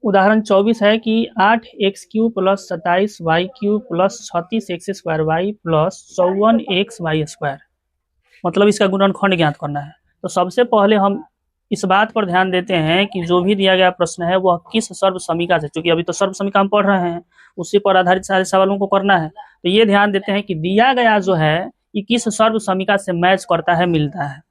उदाहरण 24 है कि 8x³ plus 27y³ plus 36x² plus 54xy², मतलब इसका गुणनखंड ज्ञात करना है। तो सबसे पहले हम इस बात पर ध्यान देते हैं कि जो भी दिया गया प्रश्न है वह किस सर्व समीका से, क्योंकि अभी तो सर्व समीका हम पढ़ रहे हैं, उसी पर आधारित सारे सवालों को करना है। तो ये ध्यान देते हैं कि दिया गया जो है ये किस सर्व समीका से मैच करता है, मिलता है।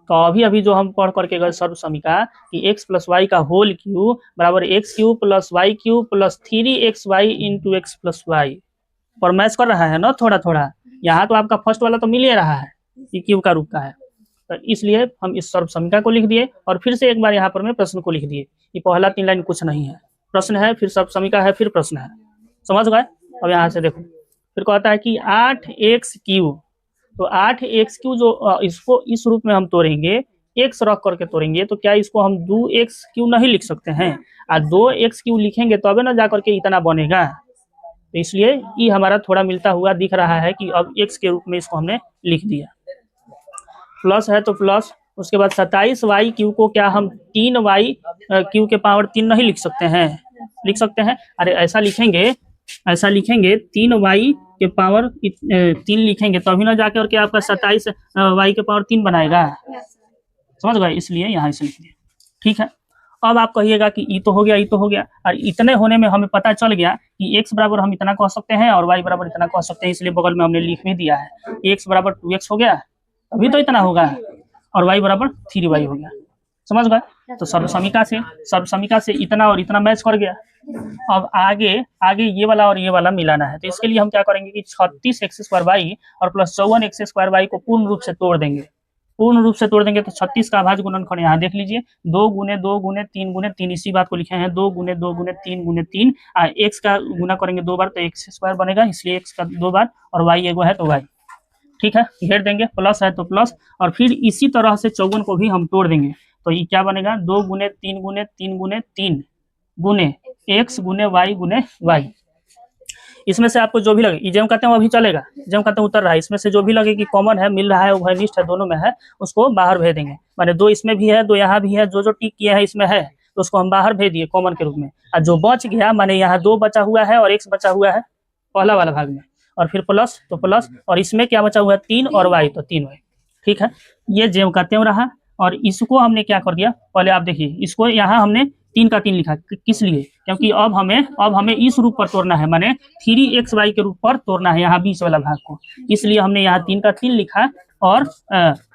तो अभी जो हम पढ़ करके गए सर्व समीका कि x प्लस वाई का होल क्यूब बराबर x³ plus y³ plus 3xy into x plus Y पर मैच कर रहा है ना थोड़ा थोड़ा। यहाँ तो आपका फर्स्ट वाला तो मिल ही रहा है, ये क्यूब का रूप का है, तो इसलिए हम इस सर्व समीका को लिख दिए और फिर से एक बार यहाँ पर मैं प्रश्न को लिख दिए। ये पहला 3 लाइन कुछ नहीं है, प्रश्न है फिर सर्व समीका है फिर प्रश्न है, समझ गए। अब यहाँ से देखो फिर कहता है कि 8x³ तो 8x³ जो इसको इस रूप में हम तोड़ेंगे, x रख करके तोड़ेंगे, तो क्या इसको हम 2x³ नहीं लिख सकते हैं? 2x³ लिखेंगे तो अबे ना जा करके इतना बनेगा, तो इसलिए ये हमारा थोड़ा मिलता हुआ दिख रहा है कि अब x के रूप में इसको हमने लिख दिया। प्लस है तो प्लस, उसके बाद 27y³ को क्या हम 3y³ के पावर 3 नहीं लिख सकते हैं? लिख सकते हैं। अरे ऐसा लिखेंगे 3y के पावर 3 लिखेंगे तभी ना जाकर के आपका 27y के पावर 3 बनाएगा, समझ गए, इसलिए यहाँ से लिख दिया। ठीक है, अब आप कहिएगा कि ई तो हो गया, ई तो हो गया, और इतने होने में हमें पता चल गया कि x बराबर हम इतना कह सकते हैं और y बराबर इतना कह सकते हैं, इसलिए बगल में हमने लिख भी दिया है। x बराबर 2x हो गया, अभी तो इतना होगा, और y बराबर 3y हो गया, समझ गए। तो सर्व समीका से इतना और इतना मैच कर गया। अब आगे ये वाला और ये वाला मिलाना है, तो इसके लिए हम क्या करेंगे कि 36x² और प्लस 54x² को पूर्ण रूप से तोड़ देंगे। तो 36 का अभाज्य गुणनखंड यहाँ देख लीजिए, 2 गुने 2 गुने 3 गुने 3, इसी बात को लिखे हैं, 2 गुने 2 गुने 3 गुने 3। x का गुना करेंगे 2 बार तो x² बनेगा, इसलिए x का 2 बार, और y एगो है तो y। ठीक है, घेर देंगे, प्लस है तो प्लस, और फिर इसी तरह से 54 को भी हम तोड़ देंगे, तो ये क्या बनेगा, 2 गुने 3 गुने 3 गुने 3 गुने x गुने y गुने y। इसमें से आपको जो भी लगे, इजेम कहते हैं वो अभी चलेगा, इजेम कहते हैं उतर रहा है, इसमें से जो भी लगे कि कॉमन है, मिल रहा है, उभयनिष्ठ है, दोनों में है, उसको बाहर भेज देंगे। माने 2 इसमें भी है, 2 यहाँ भी है, जो टिक किया है इसमें है, तो उसको हम बाहर भेज दिए कॉमन के रूप में। और जो बच गया माने यहाँ 2 बचा हुआ है और x बचा हुआ है पहला वाला भाग में, और फिर प्लस तो प्लस, और इसमें क्या बचा हुआ है 3 और y तो 3y। ठीक है, ये जेम का त्यों रहा। और इसको हमने क्या कर दिया, पहले आप देखिए, इसको यहाँ हमने 3 का 3 लिखा, किस लिए, क्योंकि अब हमें इस रूप पर तोड़ना है, माने 3xy के रूप पर तोड़ना है यहाँ बीच वाला भाग को, इसलिए हमने यहाँ 3 का 3 लिखा, और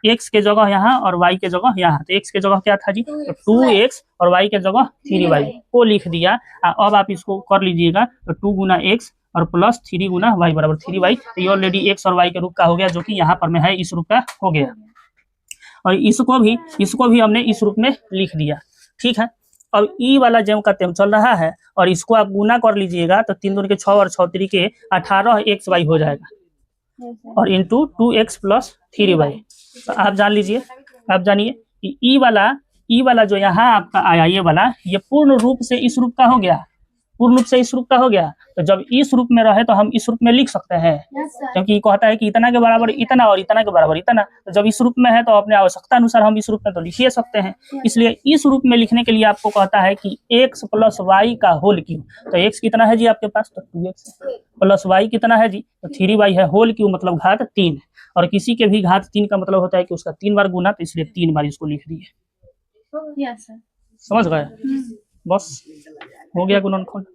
x के जगह यहाँ और y के जगह यहाँ, तो x के जगह क्या था जी, तो 2x और y के जगह 3y को लिख दिया। अब आप इसको कर लीजिएगा, तो 2 गुना x और प्लस 3 गुना y बराबर 3y, तो ये ऑलरेडी x और y के रूप का हो गया, जो कि यहाँ पर में है, इस रूप का हो गया। और इसको भी हमने इस रूप में लिख दिया। ठीक है, अब ई वाला जेम का तेम चल रहा है, और इसको आप गुना कर लीजिएगा, तो 3 दूनी के 6 और 6 3 के 18xy हो जाएगा, और इंटू 2x प्लस 3y। तो आप जान लीजिए, आप जानिए कि ई वाला जो यहाँ आपका आया, ये वाला, ये पूर्ण रूप से इस रूप का हो गया, तो जब इस रूप में रहे तो हम इस रूप में लिख सकते हैं, क्योंकि कहता है कि इतना के बराबर इतना और इतना के बराबर इतना, तो जब इस रूप में है तो अपने आवश्यकता अनुसार हम इस रूप में तो लिख ही सकते हैं। इसलिए इस रूप में लिखने के लिए आपको कहता है कि x प्लस वाई का होल क्यूब, तो x कितना है जी आपके पास, तो 2x प्लस वाई कितना है जी, तो 3y है, होल क्यूब मतलब घात 3, और किसी के भी घात 3 का मतलब होता है कि उसका 3 बार गुना, तो इसलिए 3 बार इसको लिख दिए। समझ गए, बस हो गया गुणनखंड।